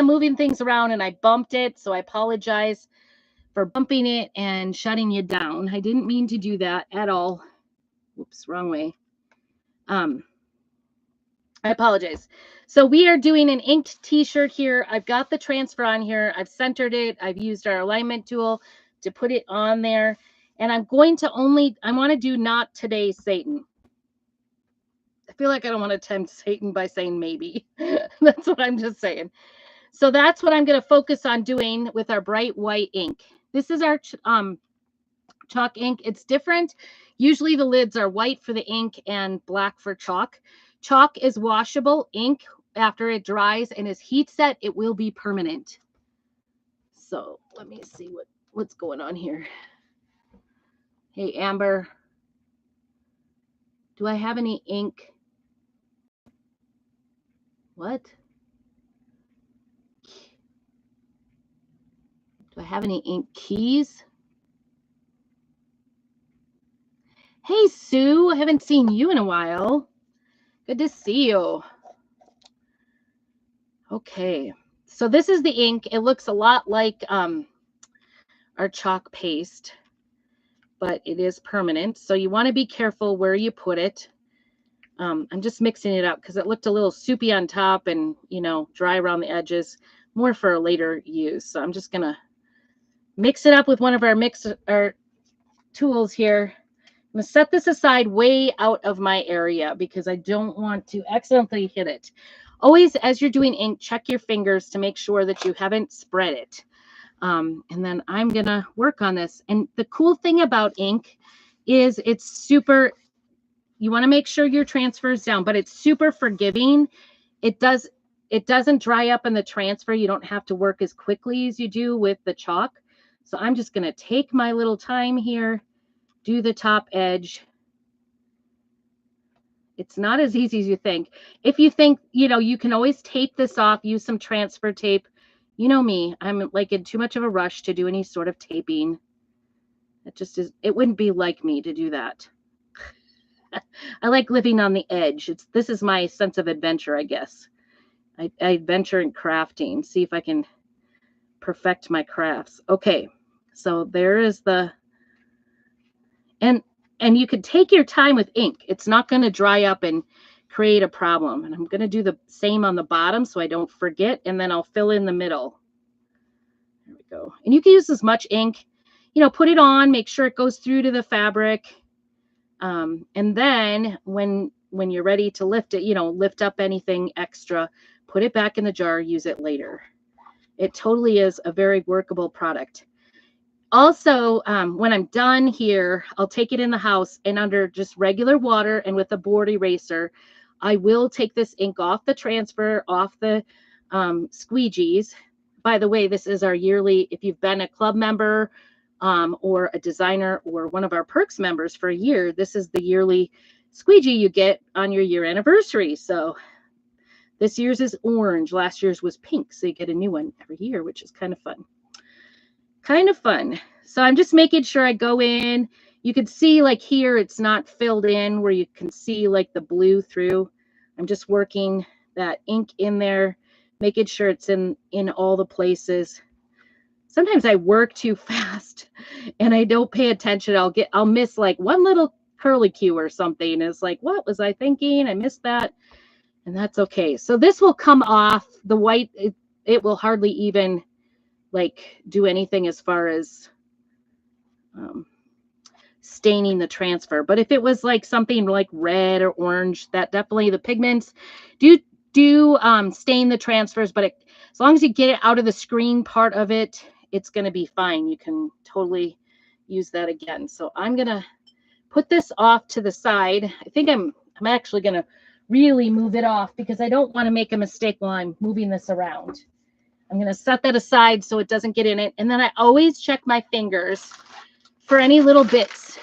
of moving things around and I bumped it. So I apologize for bumping it and shutting you down. I didn't mean to do that at all. Whoops, wrong way. I apologize. So we are doing an inked t-shirt here. I've got the transfer on here. I've centered it. I've used our alignment tool to put it on there. And I'm going to I want to do not today, Satan. I feel like I don't want to tempt Satan by saying maybe. That's what I'm just saying. So that's what I'm going to focus on doing with our bright white ink. This is our chalk ink. It's different. Usually the lids are white for the ink and black for chalk. Chalk is washable. Ink, after it dries and is heat set, it will be permanent. So let me see what's going on here. Hey, Amber. Do I have any ink? What? Do I have any ink keys? Hey, Sue. I haven't seen you in a while. Good to see you. Okay. So this is the ink. It looks a lot like our chalk paste, but it is permanent. So you want to be careful where you put it. I'm just mixing it up because it looked a little soupy on top and, you know, dry around the edges, more for a later use. So I'm just going to mix it up with one of our tools here. I'm going to set this aside way out of my area because I don't want to accidentally hit it. Always, as you're doing ink, check your fingers to make sure that you haven't spread it. And then I'm going to work on this. And the cool thing about ink is it's super, you want to make sure your transfer is down, but it's super forgiving. It doesn't dry up in the transfer. You don't have to work as quickly as you do with the chalk. So I'm just going to take my little time here, do the top edge. It's not as easy as you think. If you think, you know, you can always tape this off, use some transfer tape. You know me, I'm like in too much of a rush to do any sort of taping. It just is, it wouldn't be like me to do that. I like living on the edge. This is my sense of adventure, I guess. I adventure in crafting, see if I can perfect my crafts. Okay, so there is the, and you could take your time with ink. It's not going to dry up and create a problem. And I'm going to do the same on the bottom so I don't forget, and then I'll fill in the middle. There we go. And you can use as much ink, you know, put it on, make sure it goes through to the fabric. And then when you're ready to lift it, you know, lift up anything extra, put it back in the jar, use it later. It totally is a very workable product. Also, when I'm done here, I'll take it in the house and under just regular water and with a board eraser, I will take this ink off the transfer, off the squeegees. By the way, this is our yearly, if you've been a club member or a designer or one of our perks members for a year, this is the yearly squeegee you get on your year anniversary. So this year's is orange. Last year's was pink. So you get a new one every year, which is kind of fun. Kind of fun. So I'm just making sure I go in. You can see like here, it's not filled in where you can see like the blue through. I'm just working that ink in there, making sure it's in all the places. Sometimes I work too fast and I don't pay attention. I'll miss like one little curly cue or something. It's like, what was I thinking? I missed that. And that's okay. So this will come off the white. It will hardly even like do anything as far as staining the transfer. But if it was like something like red or orange, that definitely the pigments do stain the transfers, but as long as you get it out of the screen part of it, it's going to be fine. You can totally use that again. So I'm going to put this off to the side. I think I'm actually going to really move it off because I don't want to make a mistake while I'm moving this around. I'm going to set that aside so it doesn't get in it. And then I always check my fingers for any little bits,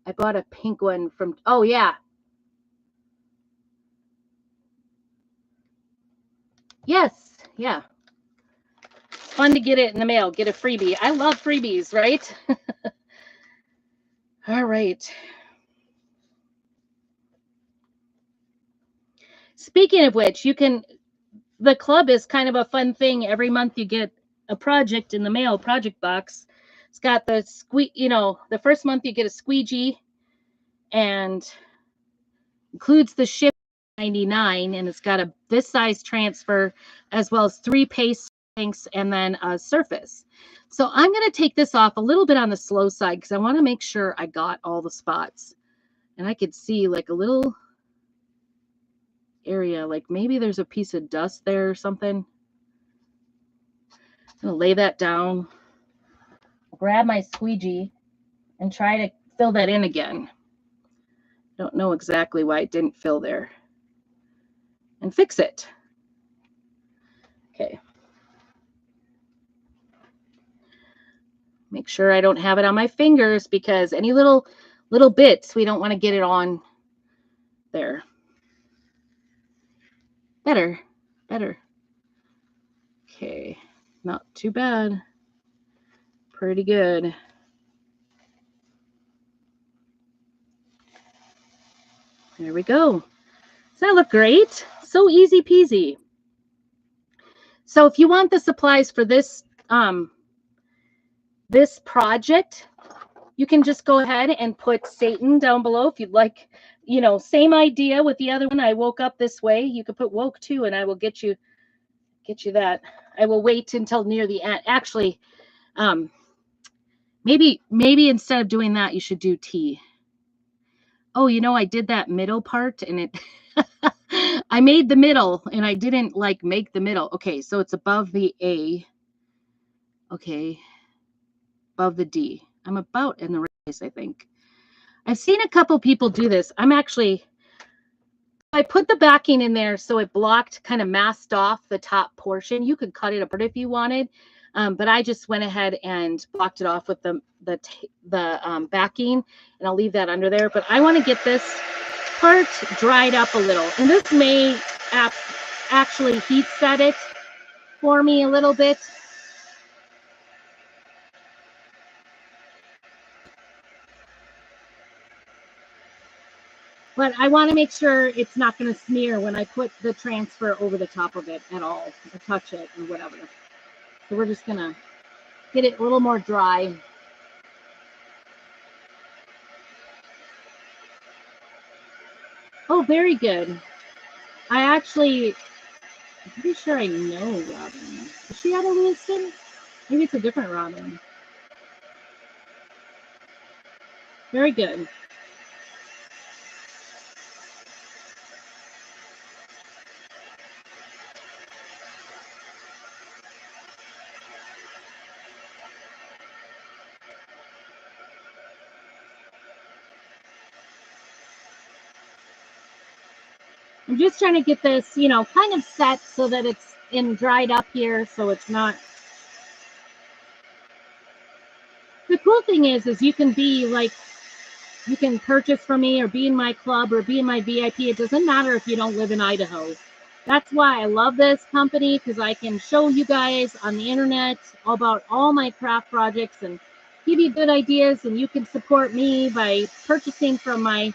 I bought a pink one from, oh yeah. Yes, yeah. It's fun to get it in the mail, get a freebie. I love freebies, right? All right. Speaking of which, the club is kind of a fun thing. Every month you get a project in the mail, project box. It's got the the first month you get a squeegee and includes the ship 99, and it's got this size transfer as well as 3 paste tanks and then a surface. So I'm going to take this off a little bit on the slow side because I want to make sure I got all the spots. And I could see like a little area, like maybe there's a piece of dust there or something. I'm going to lay that down, grab my squeegee, and try to fill that in again. Don't know exactly why it didn't fill there. And fix it. Okay. Make sure I don't have it on my fingers because any little bits, we don't want to get it on there. Better. Okay, not too bad. Pretty good. There we go. Does that look great? So easy peasy. So if you want the supplies for this this project, you can just go ahead and put Satan down below if you'd like. Same idea with the other one. I woke up this way. You could put woke too, and I will get you that. I will wait until near the end. Actually, maybe instead of doing that, you should do T. Oh, I did that middle part and it I made the middle and I didn't make the middle. Okay, so it's above the A. Okay. Above the D. I'm about in the right place, I think. I've seen a couple people do this. I put the backing in there so it blocked, kind of masked off the top portion. You could cut it apart if you wanted, but I just went ahead and blocked it off with the backing, and I'll leave that under there. But I want to get this part dried up a little, and this may actually heat set it for me a little bit. But I want to make sure it's not going to smear when I put the transfer over the top of it at all, or touch it or whatever. So we're just going to get it a little more dry. Oh, very good. I'm pretty sure I know Robin. Is she out of Lewiston? Maybe it's a different Robin. Very good. I'm just trying to get this, kind of set so that it's dried up here, so it's not. The cool thing is you can you can purchase from me or be in my club or be in my VIP. It doesn't matter if you don't live in Idaho. That's why I love this company, because I can show you guys on the internet about all my craft projects and give you good ideas, and you can support me by purchasing from my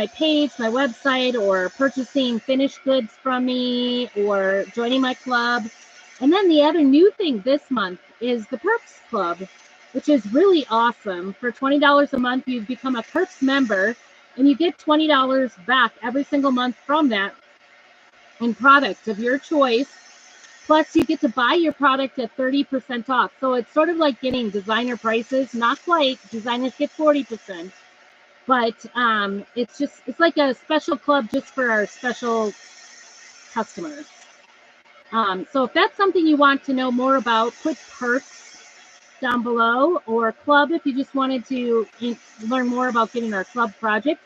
page, my website, or purchasing finished goods from me, or joining my club. And then the other new thing this month is the Perks Club, which is really awesome. For $20 a month, you become a Perks member, and you get $20 back every single month from that in products of your choice. Plus, you get to buy your product at 30% off. So it's sort of like getting designer prices. Not quite. Designers get 40%. But it's like a special club just for our special customers. So if that's something you want to know more about, put Perks down below, or club if you just wanted to learn more about getting our club project.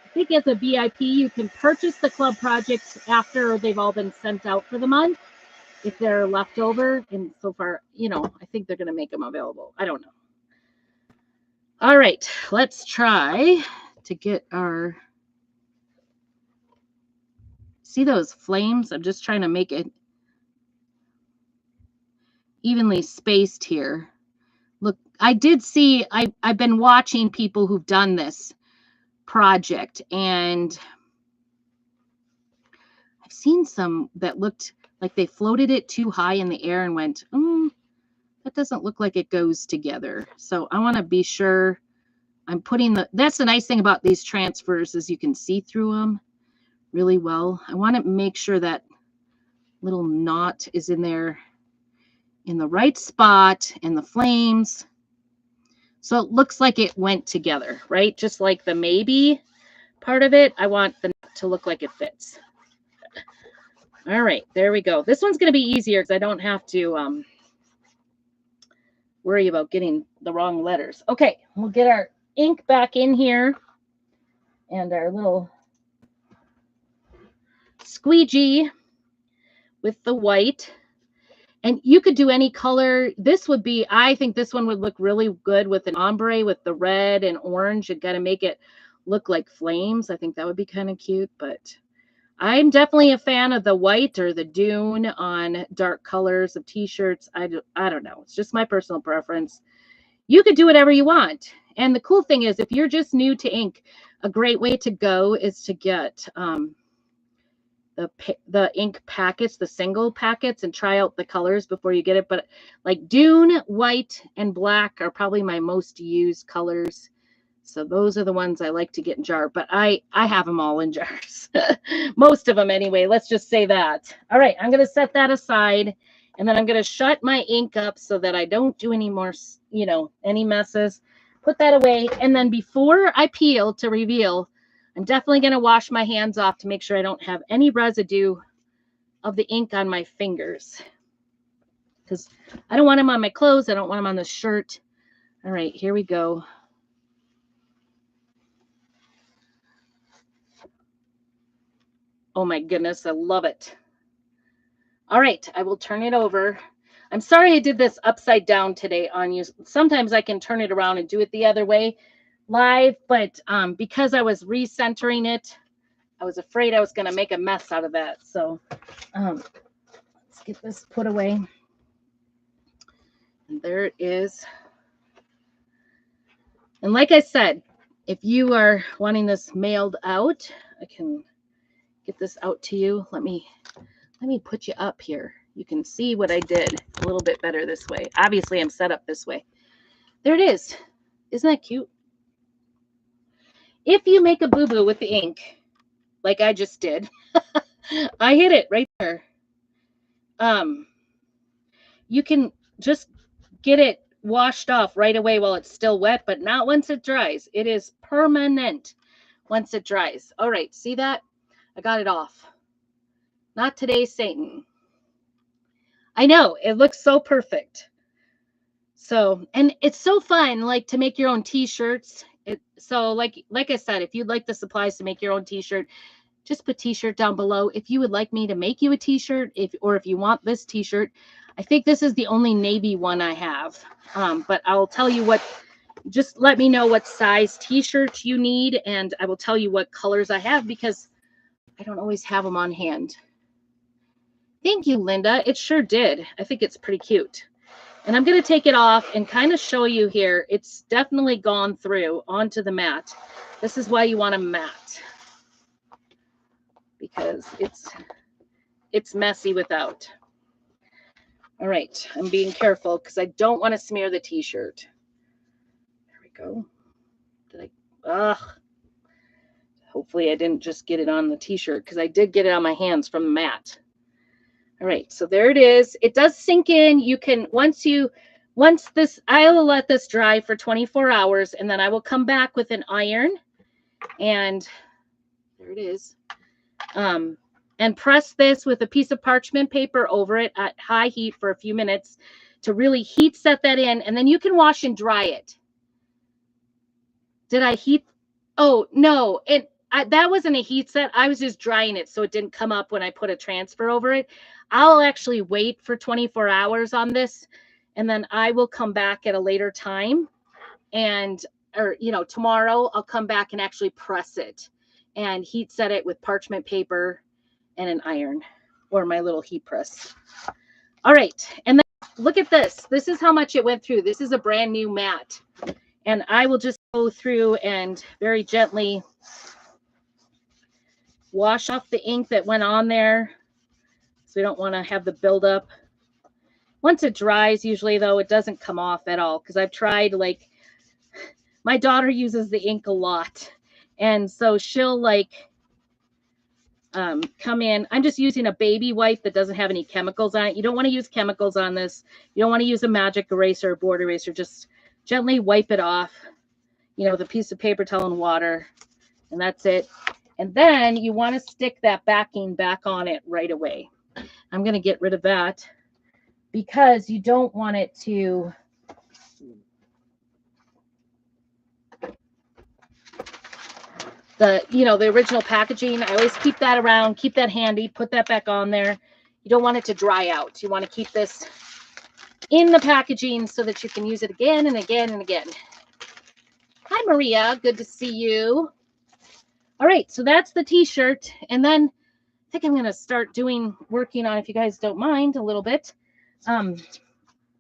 I think as a VIP, you can purchase the club projects after they've all been sent out for the month, if they're left over. And so far, I think they're going to make them available. I don't know. All right, let's try to get our, see those flames? I'm just trying to make it evenly spaced here. Look, I did see, I've been watching people who've done this project, and seen some that looked like they floated it too high in the air and went, that doesn't look like it goes together. So I want to be sure I'm putting that's the nice thing about these transfers is you can see through them really well. I want to make sure that little knot is in there in the right spot and the flames. So it looks like it went together, right? Just like the maybe part of it, I want the knot to look like it fits. All right, there we go. This one's going to be easier because I don't have to worry about getting the wrong letters. Okay, we'll get our ink back in here and our little squeegee with the white. And you could do any color. This would be, I think this one would look really good with an ombre with the red and orange. You got to make it look like flames. I think that would be kind of cute, but I'm definitely a fan of the white or the dune on dark colors of t-shirts. I don't know. It's just my personal preference. You could do whatever you want. And the cool thing is, if you're just new to ink, a great way to go is to get the ink packets, the single packets, and try out the colors before you get it. But like dune, white, and black are probably my most used colors. So those are the ones I like to get in jar, but I have them all in jars. Most of them anyway. Let's just say that. All right, I'm going to set that aside, and then I'm going to shut my ink up so that I don't do any more, any messes. Put that away. And then before I peel to reveal, I'm definitely going to wash my hands off to make sure I don't have any residue of the ink on my fingers, because I don't want them on my clothes. I don't want them on the shirt. All right, here we go. Oh my goodness, I love it. All right, I will turn it over. I'm sorry I did this upside down today on you. Sometimes I can turn it around and do it the other way live, but because I was recentering it, I was afraid I was going to make a mess out of that. So let's get this put away. And there it is. And like I said, if you are wanting this mailed out, I can get this out to you. Let me put you up here. You can see what I did a little bit better this way. Obviously, I'm set up this way. There it is. Isn't that cute? If you make a boo-boo with the ink, like I just did, I hit it right there. You can just get it washed off right away while it's still wet, but not once it dries. It is permanent once it dries. All right, see that? I got it off. Not today, Satan. I know, it looks so perfect. So, and it's so fun, like, to make your own t-shirts. So like I said, if you'd like the supplies to make your own t-shirt, just put t-shirt down below. If you would like me to make you a t-shirt, or if you want this t-shirt, I think this is the only navy one I have. But I'll tell you what, just let me know what size t-shirt you need, and I will tell you what colors I have, because I don't always have them on hand. Thank you, Linda. It sure did. I think it's pretty cute. And I'm going to take it off and kind of show you here. It's definitely gone through onto the mat. This is why you want a mat, because it's messy without. All right, I'm being careful because I don't want to smear the t-shirt. There we go. Hopefully I didn't just get it on the t-shirt, because I did get it on my hands from the mat. All right, so there it is. It does sink in. You can, I will let this dry for 24 hours, and then I will come back with an iron, and there it is. And press this with a piece of parchment paper over it at high heat for a few minutes to really heat set that in, and then you can wash and dry it. Did I heat? Oh, no. That wasn't a heat set. I was just drying it so it didn't come up when I put a transfer over it. I'll actually wait for 24 hours on this, and then I will come back at a later time, or tomorrow I'll come back and actually press it and heat set it with parchment paper and an iron, or my little heat press. All right, and then look at this. This is how much it went through. This is a brand new mat, and I will just go through and very gently wash off the ink that went on there. So we don't want to have the buildup. Once it dries, usually though, it doesn't come off at all. Because I've tried, like, my daughter uses the ink a lot. And so she'll like come in. I'm just using a baby wipe that doesn't have any chemicals on it. You don't want to use chemicals on this. You don't want to use a magic eraser or board eraser. Just gently wipe it off, with a piece of paper towel and water, and that's it. And then you want to stick that backing back on it right away. I'm going to get rid of that because you don't want it to the original packaging. I always keep that around, keep that handy, put that back on there. You don't want it to dry out. You want to keep this in the packaging so that you can use it again and again and again. Hi, Maria. Good to see you. All right, so that's the t-shirt. And then I think I'm going to start working on, if you guys don't mind a little bit.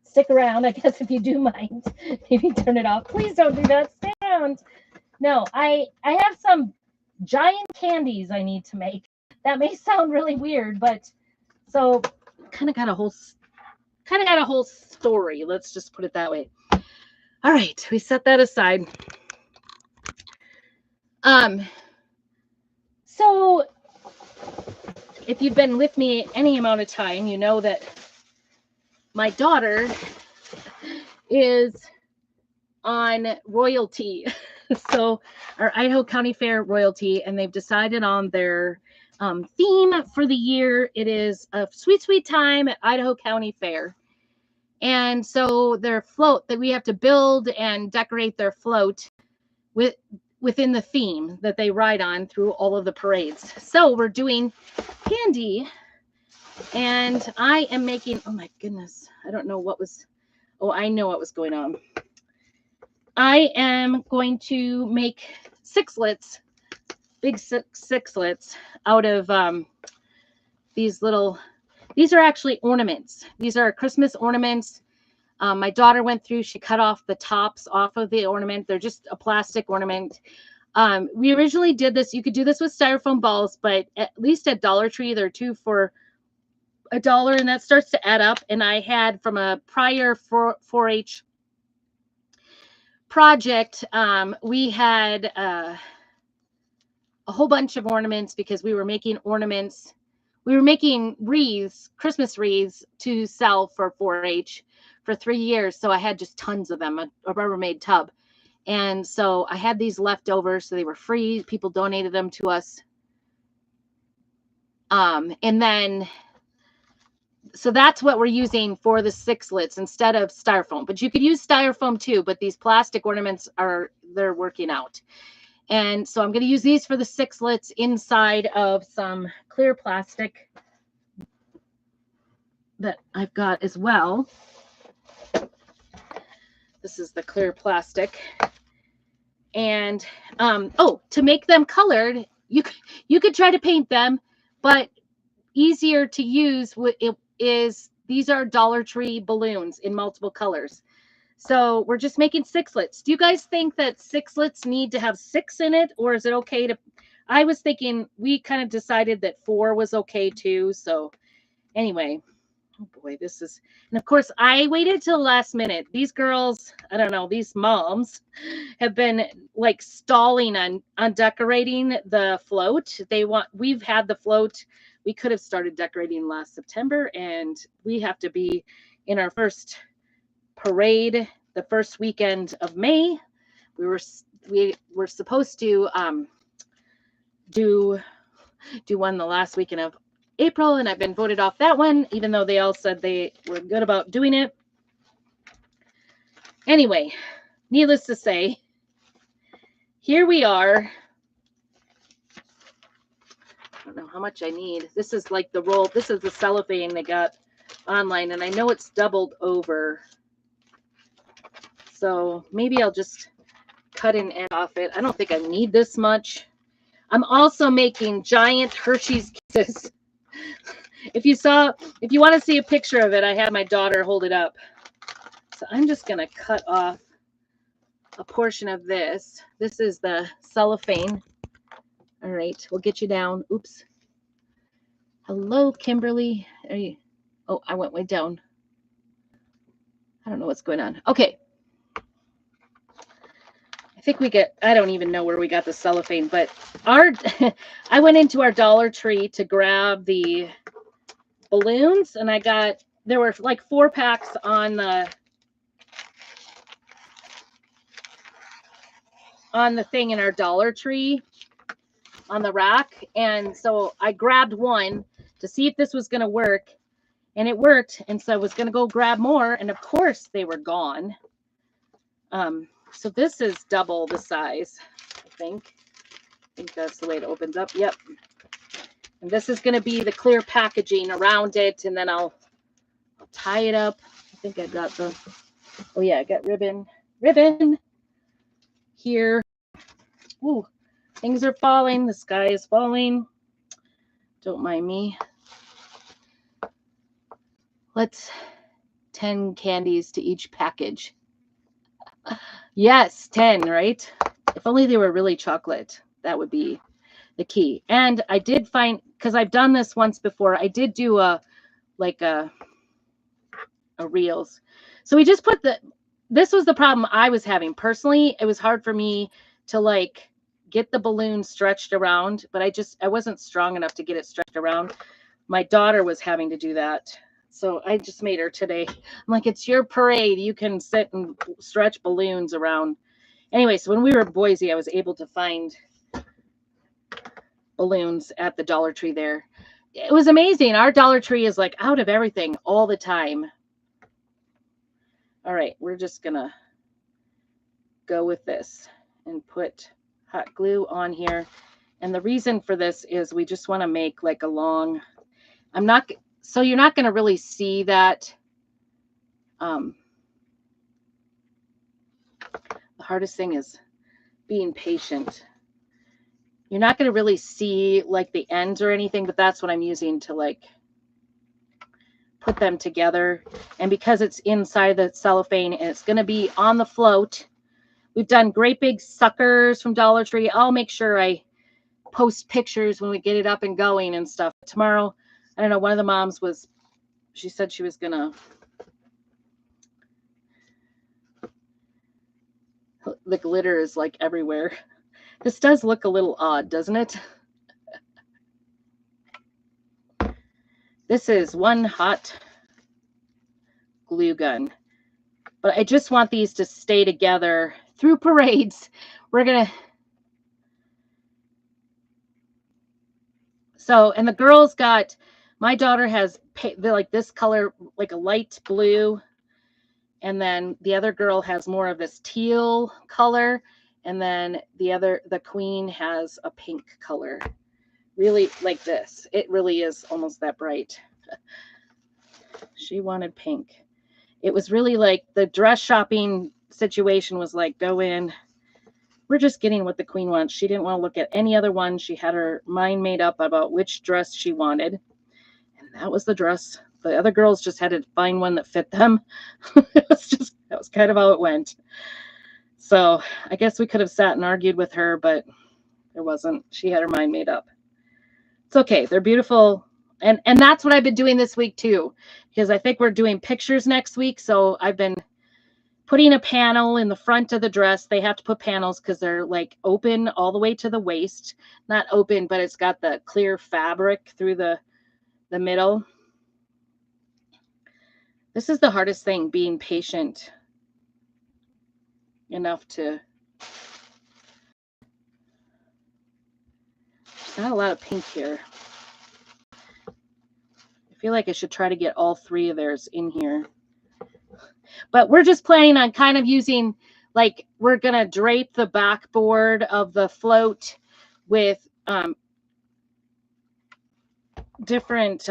Stick around, I guess, if you do mind. Maybe turn it off. Please don't do that sound. No, I have some giant candies I need to make. That may sound really weird, but so kind of got a whole story. Let's just put it that way. All right, we set that aside. So if you've been with me any amount of time, you know that my daughter is on royalty. So our Idaho County Fair royalty, and they've decided on their theme for the year. It is a sweet, sweet time at Idaho County Fair. And so their float that we have to build and decorate their float within the theme that they ride on through all of the parades. So we're doing candy, and I am making, oh my goodness, I don't know what was, I know what was going on. I am going to make sixlets, big sixlets out of these are actually ornaments. These are Christmas ornaments. My daughter went through, she cut off the tops off of the ornament. They're just a plastic ornament. We originally did this. You could do this with styrofoam balls, but at least at Dollar Tree, there are 2 for $1, and that starts to add up. And I had from a prior 4-H project, we had a whole bunch of ornaments because we were making ornaments. We were making wreaths, Christmas wreaths, to sell for 4-H for 3 years. So I had just tons of them, a Rubbermaid tub. And so I had these left over, so they were free. People donated them to us. And then, so that's what we're using for the sixlets instead of styrofoam. But you could use styrofoam too, but these plastic ornaments they're working out. And so I'm going to use these for the sixlets inside of some clear plastic that I've got as well. This is the clear plastic. And to make them colored, you could try to paint them, but easier to use is these are Dollar Tree balloons in multiple colors. So we're just making sixlets. Do you guys think that sixlets need to have 6 in it, or is it okay to? I was thinking we kind of decided that 4 was okay too. So anyway, oh boy, this is, and of course I waited till the last minute. These girls, I don't know, these moms have been like stalling on decorating the float. We've had the float. We could have started decorating last September, and we have to be in our first parade the first weekend of May. We were supposed to do one the last weekend of April, and I've been voted off that one, even though they all said they were good about doing it. Anyway, needless to say, here we are. I don't know how much I need. This is like the roll. This is the cellophane they got online, and I know it's doubled over. So maybe I'll just cut an end off it. I don't think I need this much. I'm also making giant Hershey's Kisses. If you want to see a picture of it, I had my daughter hold it up. So I'm just going to cut off a portion of this. This is the cellophane. All right, we'll get you down. Oops. Hello, Kimberly. Oh, I went way down. I don't know what's going on. Okay. I think I don't even know where we got the cellophane, but I went into our Dollar Tree to grab the balloons, and there were like 4 packs on the thing in our Dollar Tree on the rack. And so I grabbed one to see if this was going to work, and it worked. And so I was going to go grab more, and of course they were gone. So this is double the size, I think that's the way it opens up. Yep. And this is going to be the clear packaging around it, and then I'll tie it up. I think I got I got ribbon here. Ooh, things are falling. The sky is falling. Don't mind me. Let's 10 candies to each package. Yes, 10, right? If only they were really chocolate. That would be the key. And I did find, because I've done this once before, I did do a reels. So we just put this was the problem I was having. Personally, it was hard for me to get the balloon stretched around, but I wasn't strong enough to get it stretched around. My daughter was having to do that. So I just made her today. I'm like, it's your parade. You can sit and stretch balloons around. Anyway, so when we were in Boise, I was able to find balloons at the Dollar Tree there. It was amazing. Our Dollar Tree is out of everything all the time. All right, we're just going to go with this and put hot glue on here. And the reason for this is we just want to make a long, so you're not going to really see that. The hardest thing is being patient. You're not going to really see the ends or anything, but that's what I'm using to put them together. And because it's inside the cellophane and it's going to be on the float, we've done great big suckers from Dollar Tree. I'll make sure I post pictures when we get it up and going and stuff. Tomorrow, I don't know, one of the moms she said she was gonna, the glitter is everywhere. This does look a little odd, doesn't it? This is one hot glue gun, but I just want these to stay together through parades. And the girls my daughter has this color, a light blue. And then the other girl has more of this teal color. And then the queen has a pink color. Really like this. It really is almost that bright. She wanted pink. It was really the dress shopping situation was go in. We're just getting what the queen wants. She didn't want to look at any other one. She had her mind made up about which dress she wanted. And that was the dress. The other girls just had to find one that fit them. That was kind of how it went. So I guess we could have sat and argued with her, but there wasn't. She had her mind made up. It's okay. They're beautiful. And that's what I've been doing this week too, because I think we're doing pictures next week. So I've been putting a panel in the front of the dress. They have to put panels because they're open all the way to the waist. Not open, but it's got the clear fabric through the middle. This is the hardest thing, being patient enough to. There's not a lot of pink here. I feel like I should try to get all 3 of theirs in here. But we're just planning on kind of using, we're going to drape the backboard of the float with different,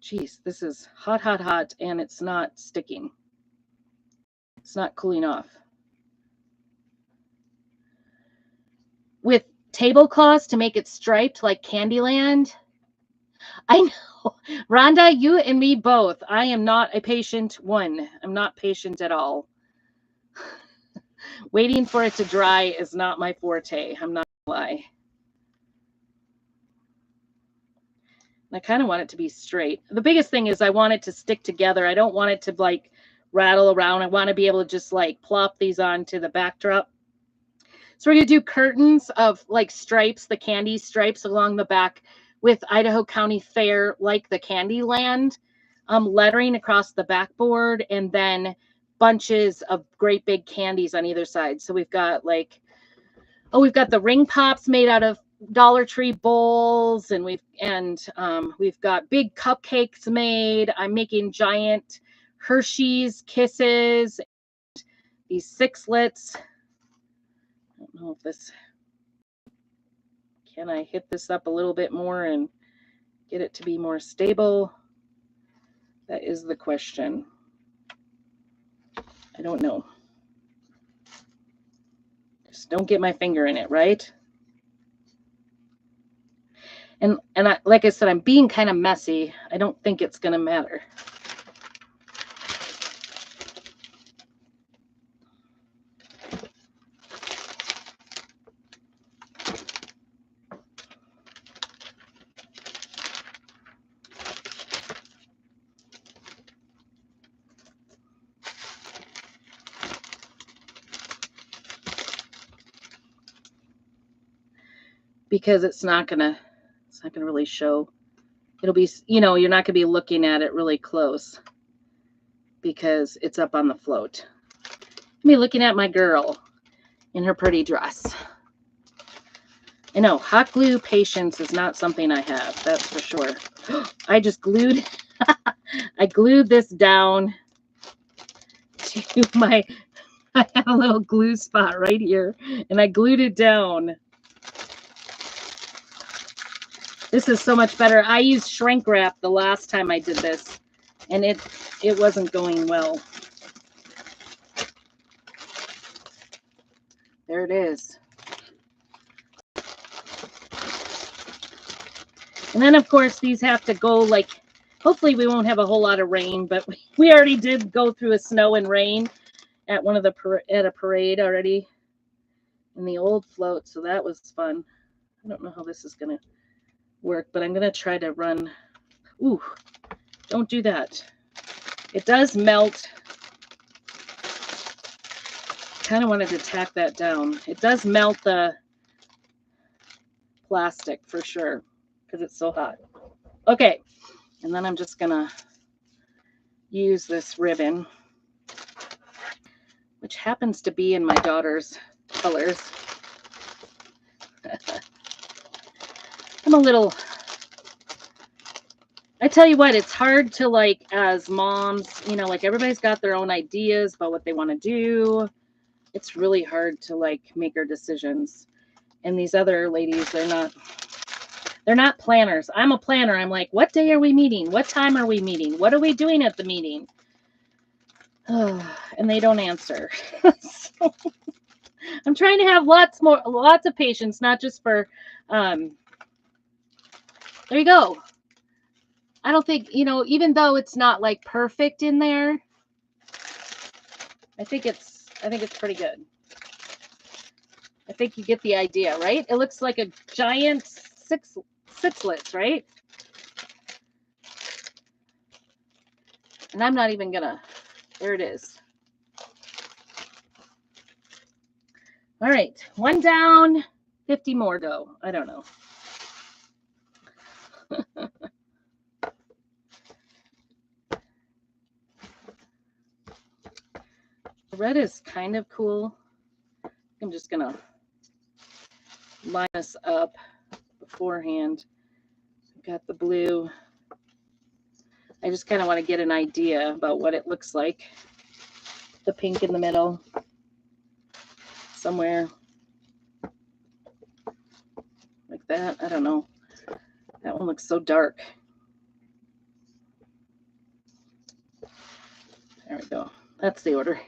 geez, this is hot, hot, hot, and it's not sticking. It's not cooling off. With tablecloths to make it striped like Candyland. I know. Rhonda, you and me both. I am not a patient one. I'm not patient at all. Waiting for it to dry is not my forte. I'm not gonna lie. I kind of want it to be straight. The biggest thing is I want it to stick together. I don't want it to like rattle around. I want to be able to just like plop these onto the backdrop. So we're going to do curtains of like stripes, the candy stripes along the back with Idaho County Fair, like the Candyland, lettering across the backboard, and then bunches of great big candies on either side. So we've got like, oh, we've got the ring pops made out of Dollar Tree bowls, and we've got big cupcakes made. I'm making giant Hershey's Kisses, these sixlets. I don't know if this, can I hit this up a little bit more and get it to be more stable? That is the question. I don't know. Just don't get my finger in it, right? And I, like I said, I'm being kind of messy. I don't think it's going to matter. Because it's not gonna really show. It'll be, you know, you're not gonna be looking at it really close because it's up on the float. I'll be looking at my girl in her pretty dress. I know hot glue patience is not something I have, that's for sure. I just glued I glued this down to my, I have a little glue spot right here, and I glued it down. This is so much better. I used shrink wrap the last time I did this, and it wasn't going well. There it is. And then, of course, these have to go like, hopefully we won't have a whole lot of rain, but we already did go through a snow and rain at one of the at a parade already in the old float, so that was fun. I don't know how this is going to work, but I'm going to try to run. Ooh, don't do that. It does melt. Kind of wanted to tack that down. It does melt the plastic for sure because it's so hot. Okay, and then I'm just going to use this ribbon, which happens to be in my daughter's colors. I'm a little, I tell you what, it's hard to like, as moms, you know, like everybody's got their own ideas about what they want to do. It's really hard to like make our decisions. And these other ladies, they're not planners. I'm a planner. I'm like, what day are we meeting? What time are we meeting? What are we doing at the meeting? And they don't answer. So, I'm trying to have lots of patience, not just for, there you go. I don't think, you know, even though it's not like perfect in there, I think it's pretty good. I think you get the idea, right? It looks like a giant sixlets, right? And I'm not even gonna, there it is. All right, one down, 50 more go. I don't know. The red is kind of cool. I'm just gonna line this up beforehand. I've got the blue. I just kind of want to get an idea about what it looks like. The pink in the middle somewhere like that. I don't know. That one looks so dark. There we go. That's the order.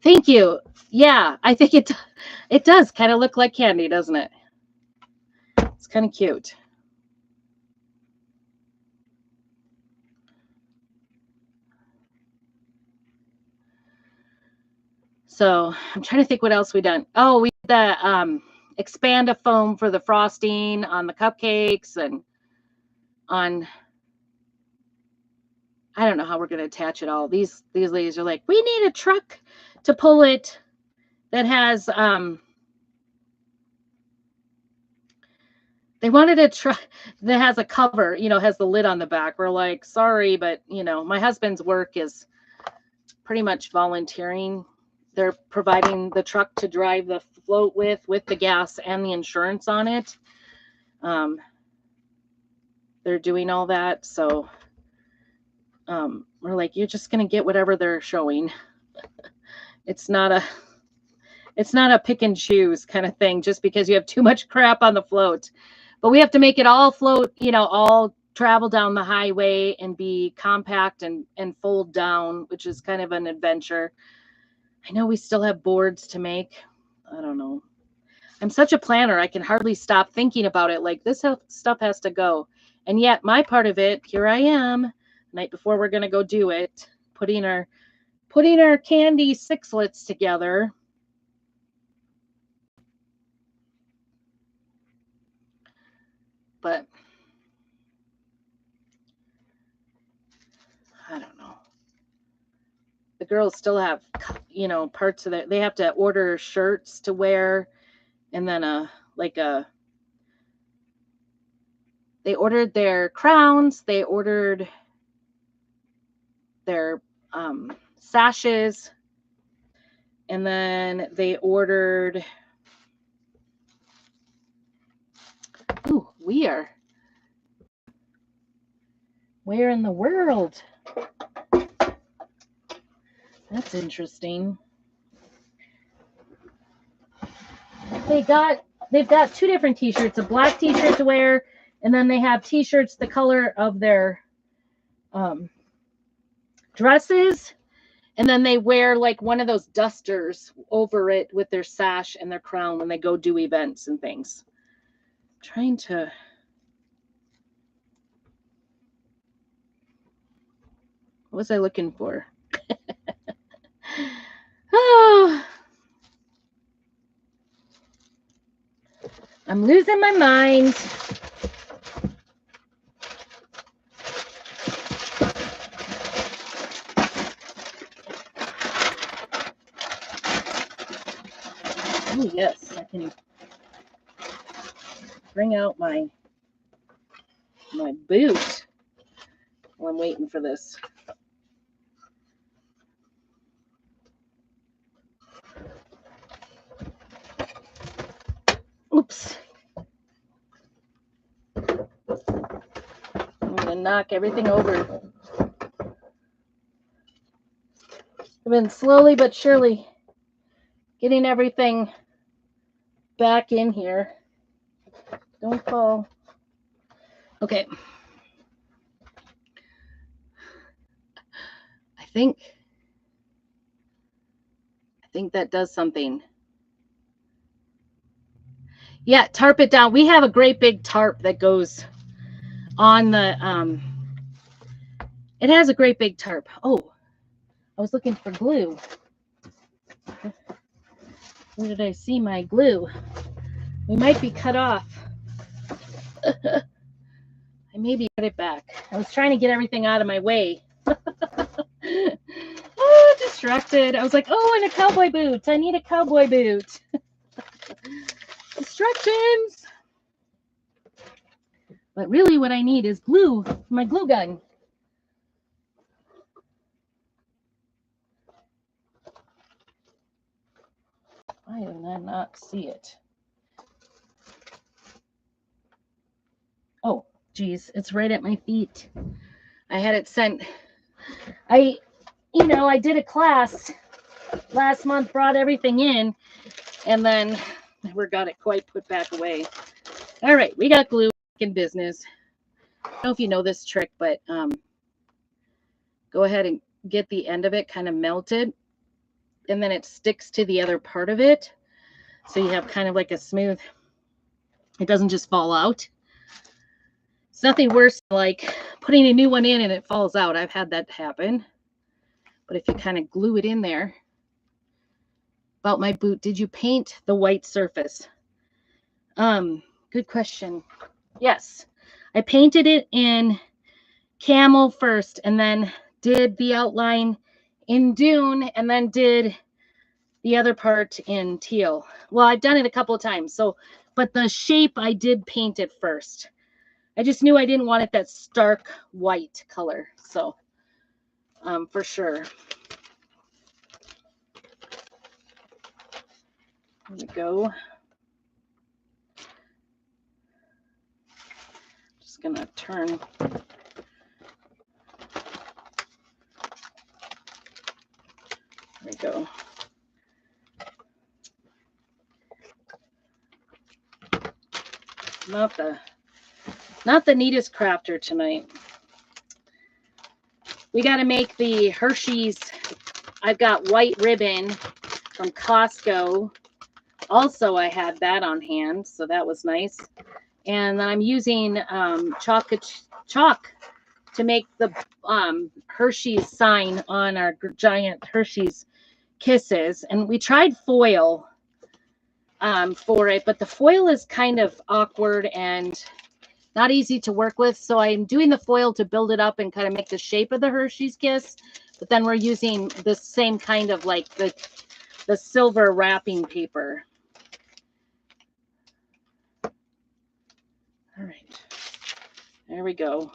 Thank you. Yeah, I think it does kind of look like candy, doesn't it? It's kind of cute. So I'm trying to think what else we done. Oh, we did the expand a foam for the frosting on the cupcakes, and on, I don't know how we're going to attach it all. These ladies are like, we need a truck to pull it that has they wanted a truck that has a cover, has the lid on the back. We're like, sorry, but my husband's work is pretty much volunteering. They're providing the truck to drive the float with the gas and the insurance on it. They're doing all that. So we're like, you're just going to get whatever they're showing. It's not a pick and choose kind of thing just because you have too much crap on the float. But we have to make it all float, all travel down the highway and be compact and fold down, which is kind of an adventure. I know we still have boards to make. I don't know. I'm such a planner. I can hardly stop thinking about it. Like, this stuff has to go. And yet my part of it, here I am, night before we're going to go do it, putting our candy sixlets together. But I don't know. The girls still have, parts of it. They have to order shirts to wear, and then they ordered their crowns. They ordered their sashes, and then they ordered. Ooh, where in the world? That's interesting. They've got 2 different t-shirts, a black t-shirt to wear, and then they have t-shirts the color of their dresses, and then they wear like one of those dusters over it with their sash and their crown when they go do events and things. I'm trying to. What was I looking for? Oh, I'm losing my mind. Oh, yes, I can bring out my boot while I'm waiting for this. Oops. I'm going to knock everything over. I've been slowly but surely getting everything back in here. Don't fall. Okay. I think that does something. Yeah, tarp it down. We have a great big tarp that goes on the it has a great big tarp. Oh, I was looking for glue. Where did I see my glue? We might be cut off. I maybe put it back. I was trying to get everything out of my way. Oh, distracted. I was like, oh, and a cowboy boot. I need a cowboy boot. Distractions. But really what I need is glue, my glue gun. Why did I not see it? Oh, geez, it's right at my feet. I had it sent. I did a class last month, brought everything in, and then never got it quite put back away. All right, we got glue in business. I don't know if you know this trick, but go ahead and get the end of it kind of melted, and then it sticks to the other part of it. So you have kind of like a smooth, it doesn't just fall out. It's nothing worse than like putting a new one in and it falls out. I've had that happen. But if you kind of glue it in there, about my boot. Did you paint the white surface? Good question. Yes, I painted it in camel first and then did the outline in dune and then did the other part in teal. Well, I've done it a couple of times. So, but the shape I did paint it first. I just knew I didn't want it that stark white color. So, for sure. There we go. Just gonna turn. There we go. Not the neatest crafter tonight. We got to make the Hershey's. I've got white ribbon from Costco. Also, I had that on hand, so that was nice. And then I'm using chalk to make the Hershey's sign on our giant Hershey's Kisses. And we tried foil for it, but the foil is kind of awkward and not easy to work with. So I'm doing the foil to build it up and kind of make the shape of the Hershey's Kiss. But then we're using the same kind of like the silver wrapping paper. All right, there we go.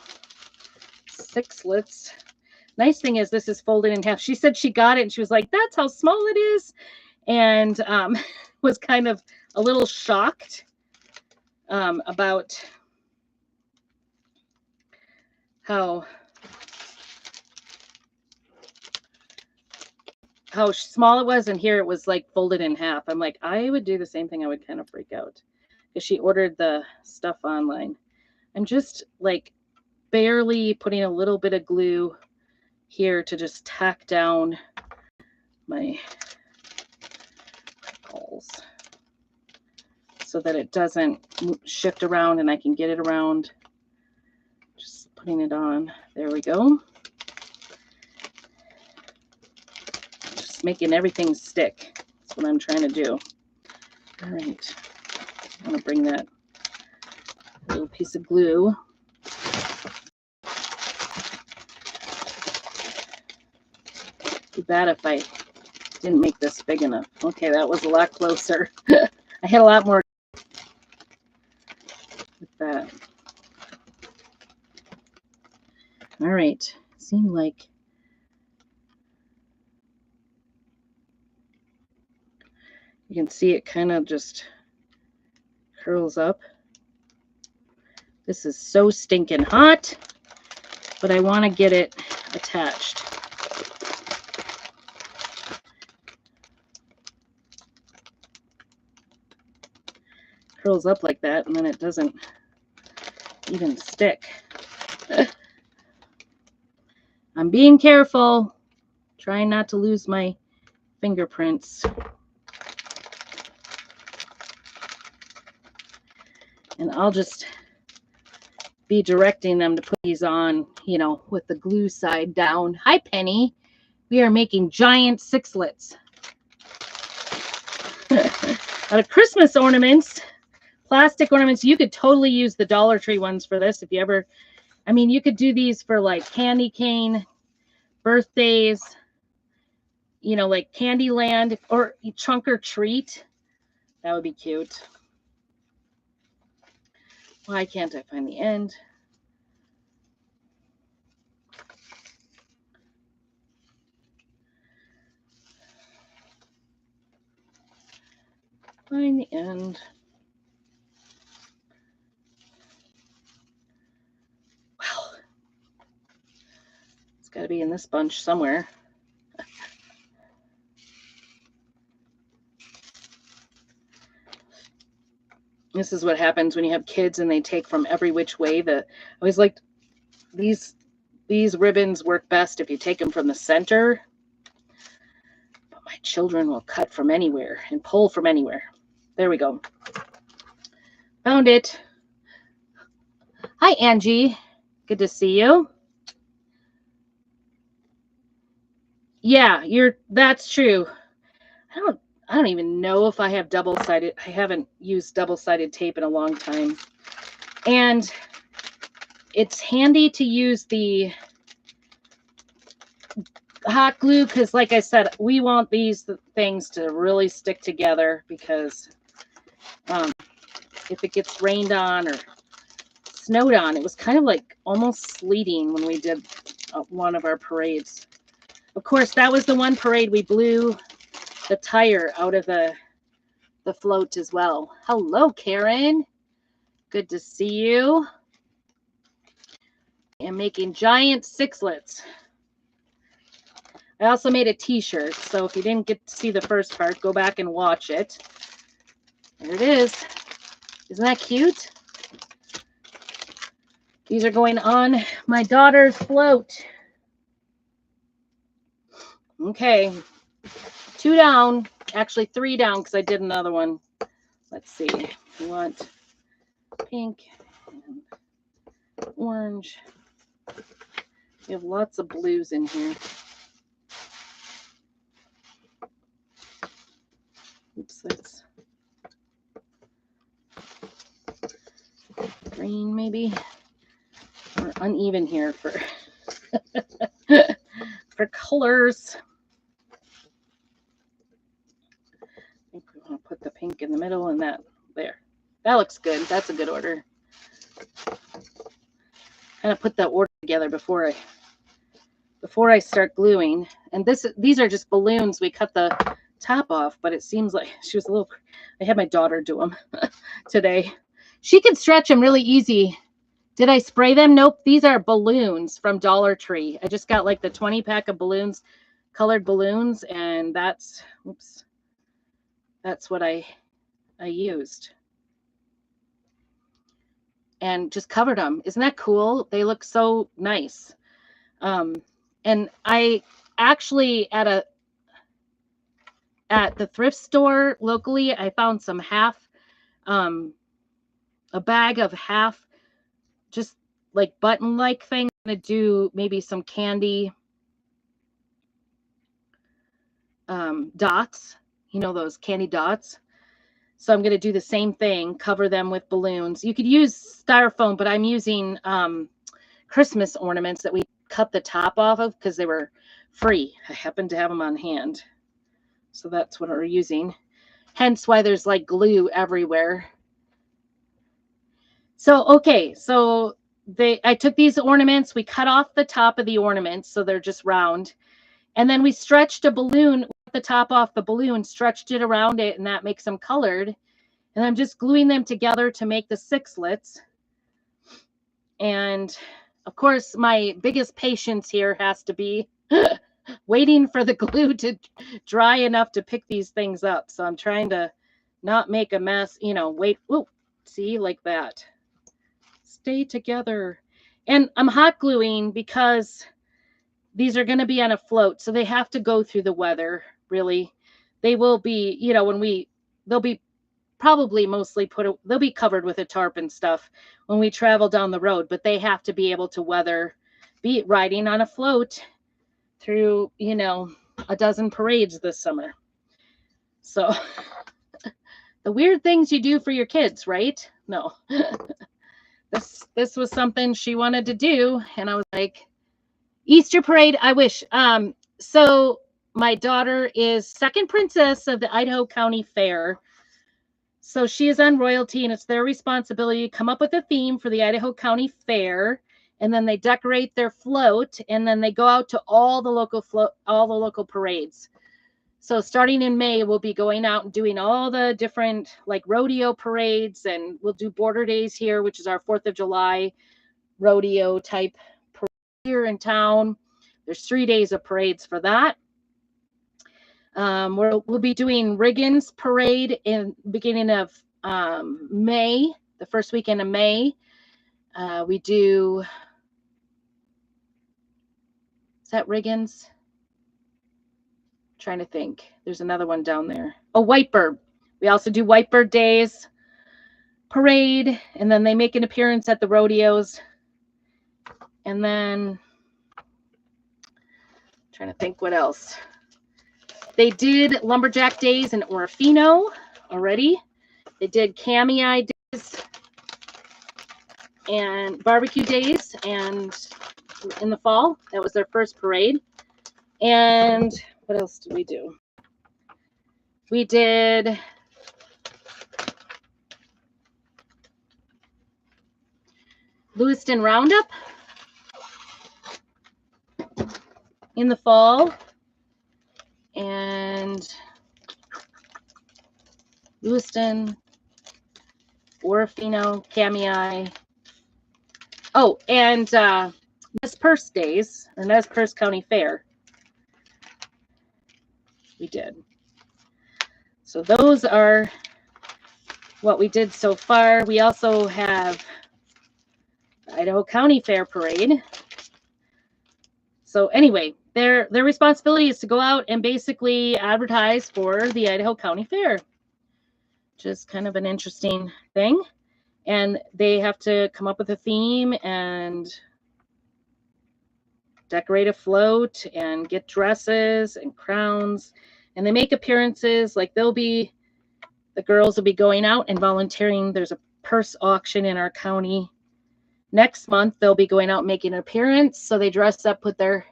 6 slits. Nice thing is this is folded in half. She said she got it and she was like, that's how small it is. And was kind of a little shocked about how small it was, and here it was like folded in half. I'm like, I would do the same thing. I would kind of freak out because she ordered the stuff online. I'm just like barely putting a little bit of glue here to just tack down my balls so that it doesn't shift around and I can get it around. Just putting it on. There we go. Just making everything stick. That's what I'm trying to do. All right. I'm going to bring that little piece of glue. Too bad if I didn't make this big enough. Okay, that was a lot closer. I had a lot more with that. All right. Seemed like you can see it kind of just curls up. This is so stinking hot, but I want to get it attached. Curls up like that, and then it doesn't even stick. I'm being careful, trying not to lose my fingerprints. And I'll just be directing them to put these on, you know, with the glue side down. Hi, Penny. We are making giant sixlets out of Christmas ornaments. Plastic ornaments. You could totally use the Dollar Tree ones for this if you ever, I mean, you could do these for like candy cane, birthdays, you know, like Candyland, or trunk or treat. That would be cute. Why can't I find the end? Find the end. Well, it's got to be in this bunch somewhere. This is what happens when you have kids and they take from every which way. I always liked these ribbons work best if you take them from the center. But my children will cut from anywhere and pull from anywhere. There we go. Found it. Hi, Angie. Good to see you. Yeah, that's true. I don't even know if I have double-sided. I haven't used double-sided tape in a long time. And it's handy to use the hot glue because, like I said, we want these things to really stick together because if it gets rained on or snowed on, it was kind of like almost sleeting when we did one of our parades. Of course, that was the one parade we blew the tire out of the float as well. Hello, Karen. Good to see you. I'm making giant sixlets. I also made a t-shirt, so if you didn't get to see the first part, go back and watch it. There it is. Isn't that cute? These are going on my daughter's float. Okay, 2 down, actually 3 down because I did another one. Let's see, we want pink and orange. We have lots of blues in here. Oops, that's green maybe. We're uneven here for for colors. I think we want to put the pink in the middle and that there. That looks good. That's a good order. Kind of put that order together before I start gluing. And these are just balloons. We cut the top off, but it seems like she was a little. I had my daughter do them today. She can stretch them really easy. Did I spray them? Nope. These are balloons from Dollar Tree. I just got like the 20 pack of balloons, colored balloons, and that's what I used. And just covered them. Isn't that cool? They look so nice. And I actually at the thrift store locally, I found some a bag of half just like button-like thing. I'm going to do maybe some candy dots, you know, those candy dots. So I'm going to do the same thing, cover them with balloons. You could use styrofoam, but I'm using Christmas ornaments that we cut the top off of because they were free. I happen to have them on hand. So that's what we're using. Hence why there's like glue everywhere. So, okay, so I took these ornaments, we cut off the top of the ornaments so they're just round. And then we stretched a balloon, the top off the balloon, stretched it around it, and that makes them colored. And I'm just gluing them together to make the sixlets. And of course, my biggest patience here has to be waiting for the glue to dry enough to pick these things up. So I'm trying to not make a mess, you know, wait. Ooh, see, like that. Stay together. And I'm hot gluing because these are going to be on a float. So they have to go through the weather, really. They will be, you know, they'll be probably mostly they'll be covered with a tarp and stuff when we travel down the road, but they have to be able to be riding on a float through, you know, a dozen parades this summer. So the weird things you do for your kids, right? No. This was something she wanted to do, and I was like, Easter parade, I wish. So my daughter is second princess of the Idaho County Fair. So she is on royalty, and it's their responsibility to come up with a theme for the Idaho County Fair, and then they decorate their float, and then they go out to all the local parades. So starting in May, we'll be going out and doing all the different like rodeo parades, and we'll do Border Days here, which is our 4th of July rodeo type parade here in town. There's 3 days of parades for that. We'll be doing Riggins Parade in beginning of May, the first weekend of May. We do, is that Riggins? Trying to think. There's another one down there. Oh, Whitebird. We also do Whitebird Days parade, and then they make an appearance at the rodeos. And then trying to think what else. They did Lumberjack Days in Orofino already. They did Cami Days and Barbecue Days and in the fall. That was their first parade. And what else did we do? We did Lewiston Roundup in the fall, and Lewiston, Orofino, Cami. Oh, and Nez Perce Days, or Nez Perce County Fair. We did. So those are what we did so far. We also have the Idaho County Fair Parade. So anyway, their responsibility is to go out and basically advertise for the Idaho County Fair, which is kind of an interesting thing. And they have to come up with a theme and decorate a float and get dresses and crowns. And they make appearances. Like the girls will be going out and volunteering. There's a purse auction in our county. Next month, they'll be going out and making an appearance. So they dress up, put their...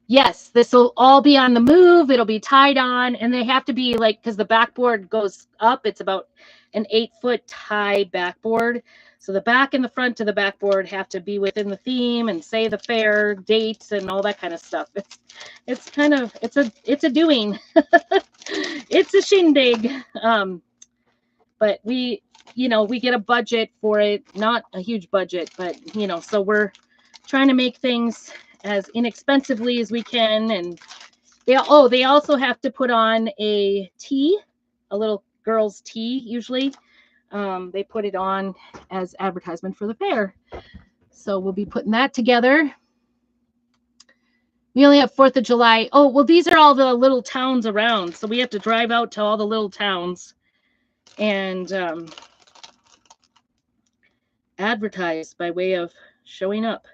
Yes, this will all be on the move. It'll be tied on. And they have to be like, because the backboard goes up. It's about an 8-foot high backboard. So the back and the front of the backboard have to be within the theme and say the fair dates and all that kind of stuff. It's kind of, it's a doing. It's a shindig. But we get a budget for it, not a huge budget, but, so we're trying to make things as inexpensively as we can. And they also have to put on a tea, a little girl's tea, usually. They put it on as advertisement for the fair. So we'll be putting that together. We only have 4th of July. Oh, well, these are all the little towns around. So we have to drive out to all the little towns and advertise by way of showing up.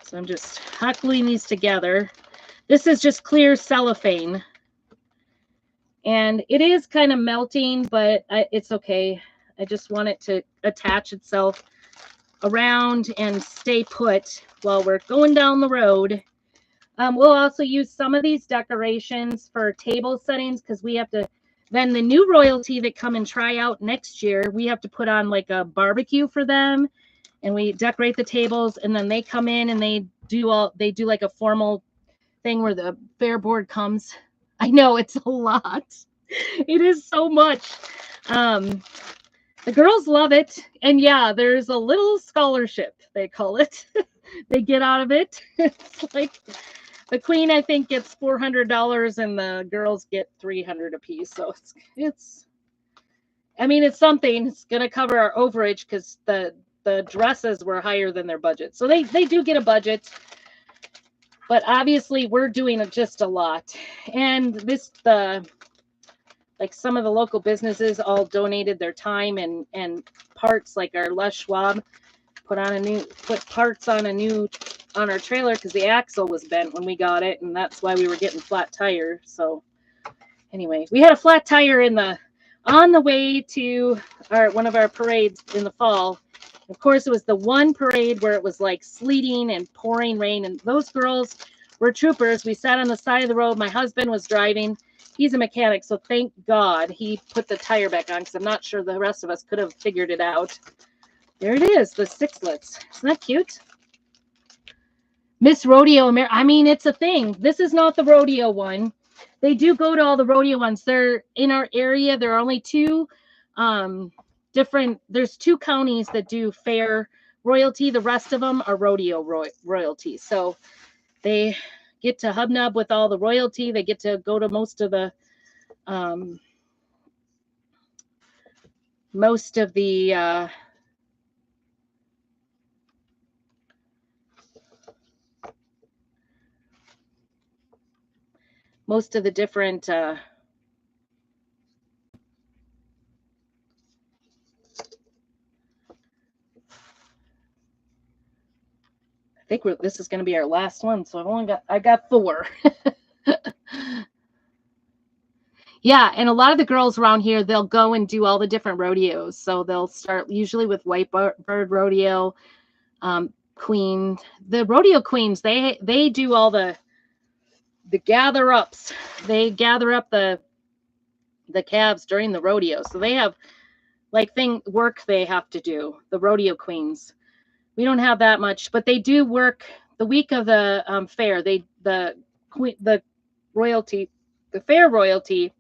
So I'm just hot gluing these together. This is just clear cellophane. And it is kind of melting, but it's okay. I just want it to attach itself around and stay put while we're going down the road. We'll also use some of these decorations for table settings because we have to, then the new royalty that come and try out next year, we have to put on like a barbecue for them, and we decorate the tables, and then they come in and they do like a formal thing where the fair board comes. I know it's a lot. It is so much. The girls love it. And yeah, there's a little scholarship, they call it. They get out of it. It's like the queen, I think, gets $400 and the girls get $300 a piece. So it's something. It's going to cover our overage because the dresses were higher than their budget. So they do get a budget. But obviously, we're doing just a lot. And like some of the local businesses all donated their time and parts, like our Les Schwab put parts on our trailer because the axle was bent when we got it. And that's why we were getting flat tire. So anyway, we had a flat tire on the way to one of our parades in the fall. Of course, it was the one parade where it was like sleeting and pouring rain, and those girls were troopers. We sat on the side of the road. My husband was driving. He's a mechanic, so thank God he put the tire back on because I'm not sure the rest of us could have figured it out. There it is, the sixlets. Isn't that cute? Miss Rodeo America. It's a thing. This is not the rodeo one. They do go to all the rodeo ones. They're in our area. There are only two there's 2 counties that do fair royalty. The rest of them are rodeo royalty. So they get to hubnub with all the royalty. They get to go to most of the different think this is going to be our last one, so I got 4. Yeah, and a lot of the girls around here, they'll go and do all the different rodeos. So they'll start usually with White Bird Rodeo, Queen. The rodeo queens, they do all the gather ups. They gather up the calves during the rodeo. So they have like work they have to do. The rodeo queens. We don't have that much, but they do work the week of the fair. The royalty, the fair royalty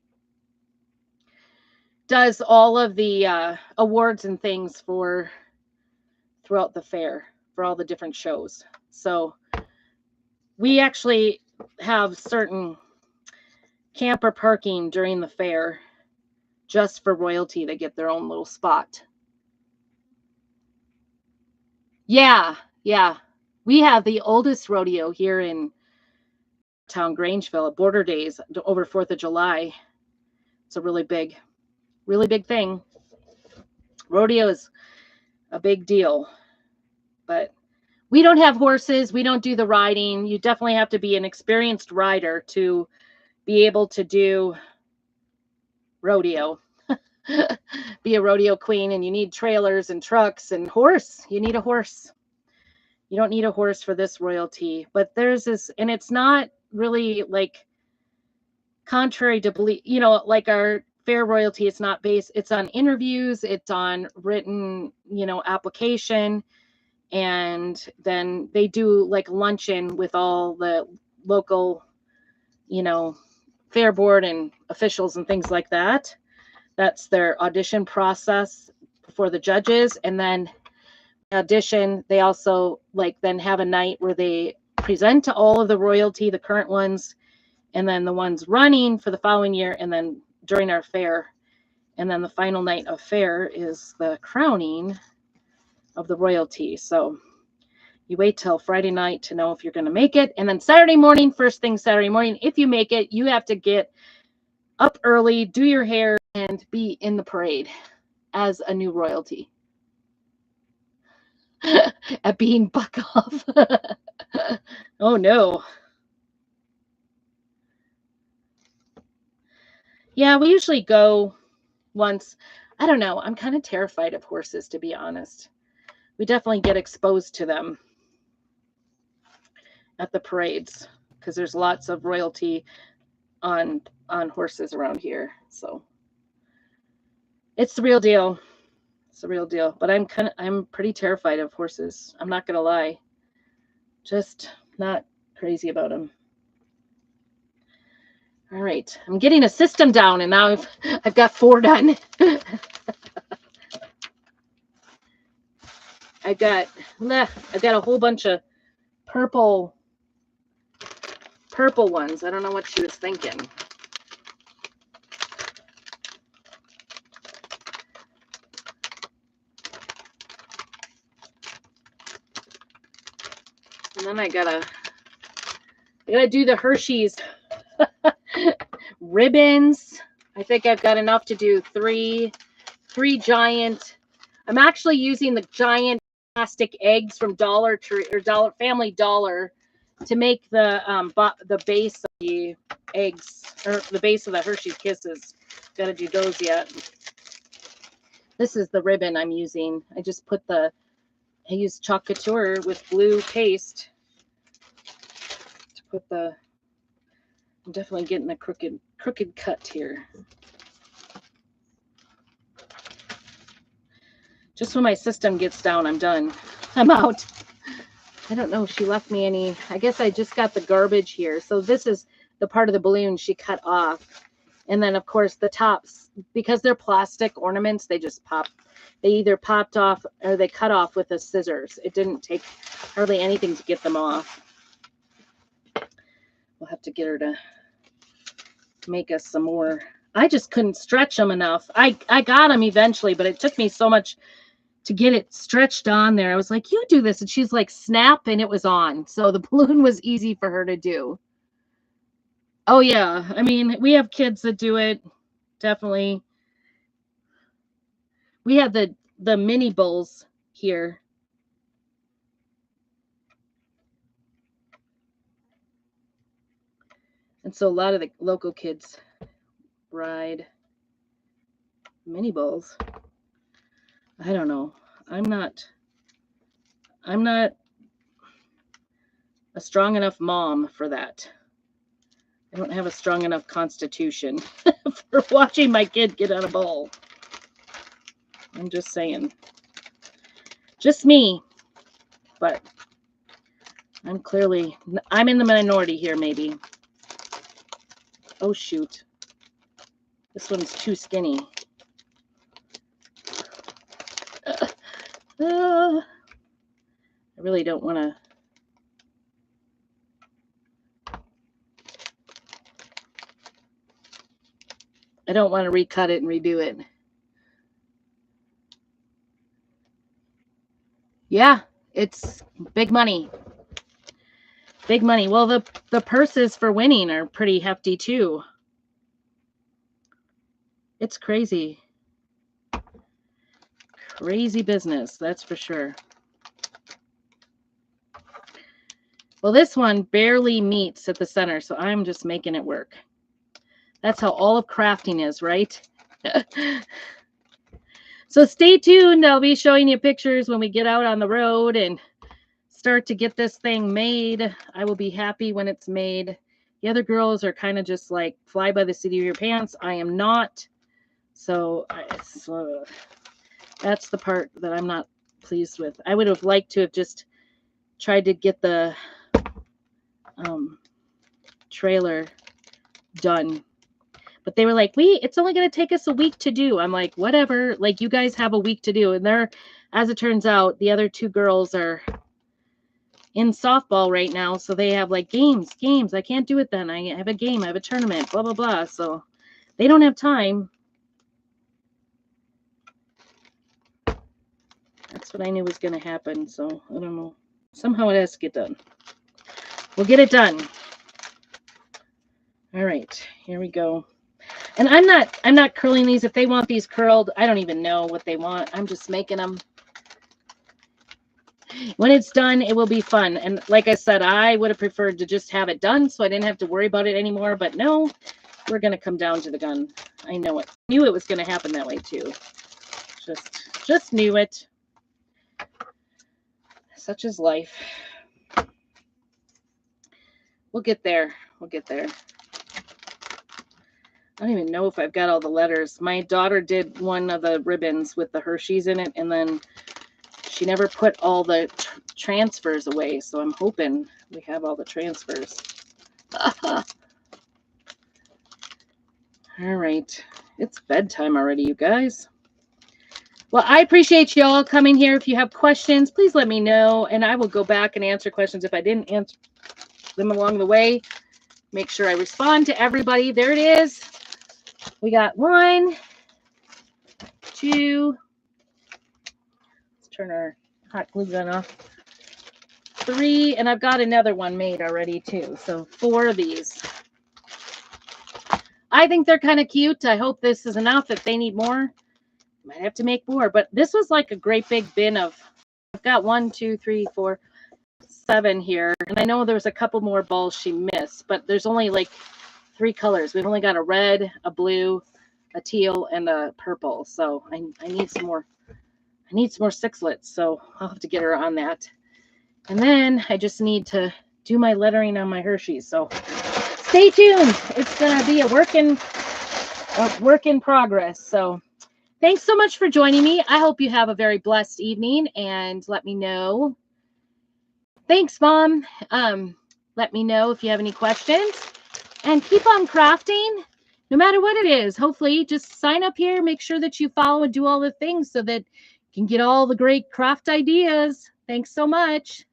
does all of the awards and things throughout the fair for all the different shows. So we actually have certain camper parking during the fair just for royalty. They get their own little spot. Yeah. We have the oldest rodeo here in town, Grangeville, at Border Days over 4th of July. It's a really big thing. Rodeo is a big deal, but we don't have horses. We don't do the riding. You definitely have to be an experienced rider to be able to do rodeo. Be a rodeo queen, and you need trailers and trucks and horse. You need a horse. You don't need a horse for this royalty, but there's this, and it's not really like contrary to belief, like our fair royalty. It's not based, it's on interviews, it's on written, application. And then they do like luncheon with all the local, fair board and officials and things like that. That's their audition process for the judges. And then audition, they also then have a night where they present to all of the royalty, the current ones, and then the ones running for the following year, and then during our fair. And then the final night of fair is the crowning of the royalty. So you wait till Friday night to know if you're going to make it. And then Saturday morning, first thing Saturday morning, if you make it, you have to get up early, do your hair, and be in the parade as a new royalty. At being buck off. Oh no. Yeah, we usually go once. I don't know. I'm kind of terrified of horses, to be honest. We definitely get exposed to them at the parades because there's lots of royalty on horses around here. So it's the real deal. It's the real deal. But I'm pretty terrified of horses. I'm not gonna lie. Just not crazy about them. All right, I'm getting a system down, and now I've got 4 done. I've got a whole bunch of purple ones. I don't know what she was thinking. And then I gotta do the Hershey's ribbons. I think I've got enough to do 3 giant. I'm actually using the giant plastic eggs from Dollar Tree or Family Dollar to make the base of the eggs, or the base of the Hershey's Kisses. Got to do those yet. This is the ribbon I'm using. I just I use chalk couture with blue paste to put I'm definitely getting a crooked cut here. Just when my system gets down, I'm done. I'm out. I don't know if she left me any. I guess I just got the garbage here. So this is the part of the balloon she cut off. And then, of course, the tops, because they're plastic ornaments, they just pop. They either popped off or they cut off with the scissors. It didn't take hardly anything to get them off. We'll have to get her to make us some more. I just couldn't stretch them enough. I got them eventually, but it took me so much to get it stretched on there. I was like, you do this. And she's like, snap, and it was on. So the balloon was easy for her to do. Oh, yeah. I mean, we have kids that do it. Definitely. We have the mini bulls here. And so a lot of the local kids ride mini bulls. I don't know. I'm not a strong enough mom for that. I don't have a strong enough constitution for watching my kid get on a bull. I'm just saying. Just me. But I'm in the minority here, maybe. Oh, shoot. This one's too skinny. I really don't want to. I don't want to recut it and redo it. Yeah, it's big money. Big money. Well, the purses for winning are pretty hefty too. It's crazy. Crazy business, that's for sure. Well, this one barely meets at the center, so I'm just making it work. That's how all of crafting is, right? So stay tuned. I'll be showing you pictures when we get out on the road and start to get this thing made. I will be happy when it's made. The other girls are kind of just like fly by the seat of your pants. I am not. So that's the part that I'm not pleased with. I would have liked to have just tried to get the trailer done. But they were like, it's only going to take us a week to do. I'm like, whatever. Like, you guys have a week to do. And as it turns out, the other two girls are in softball right now. So they have like games. I can't do it then. I have a game. I have a tournament, blah, blah, blah. So they don't have time. That's what I knew was going to happen. So I don't know. Somehow it has to get done. We'll get it done. All right, here we go. And I'm not curling these. If they want these curled, I don't even know what they want. I'm just making them. When it's done, it will be fun. And like I said, I would have preferred to just have it done so I didn't have to worry about it anymore. But no, we're going to come down to the gun. I know it. Knew it was going to happen that way too. Just knew it. Such is life. We'll get there. We'll get there. I don't even know if I've got all the letters. My daughter did one of the ribbons with the Hershey's in it, and then she never put all the transfers away, so I'm hoping we have all the transfers. All right. It's bedtime already, you guys. Well, I appreciate you all coming here. If you have questions, please let me know, and I will go back and answer questions if I didn't answer them along the way. Make sure I respond to everybody. There it is. We got 1, 2. Let's turn our hot glue gun off. 3, and I've got another one made already too. So 4 of these. I think they're kind of cute. I hope this is enough. If they need more, might have to make more. But this was like a great big bin of. I've got 1, 2, 3, 4, 7 here, and I know there was a couple more balls she missed, but there's only like 3 colors. We've only got a red, a blue, a teal, and a purple. So I need some more. I need some more sixlets, so I'll have to get her on that. And then I just need to do my lettering on my Hershey's. So stay tuned. It's gonna be a work in progress. So thanks so much for joining me. I hope you have a very blessed evening, and let me know. Thanks, Mom. Let me know if you have any questions. And keep on crafting, no matter what it is. Hopefully, just sign up here. Make sure that you follow and do all the things so that you can get all the great craft ideas. Thanks so much.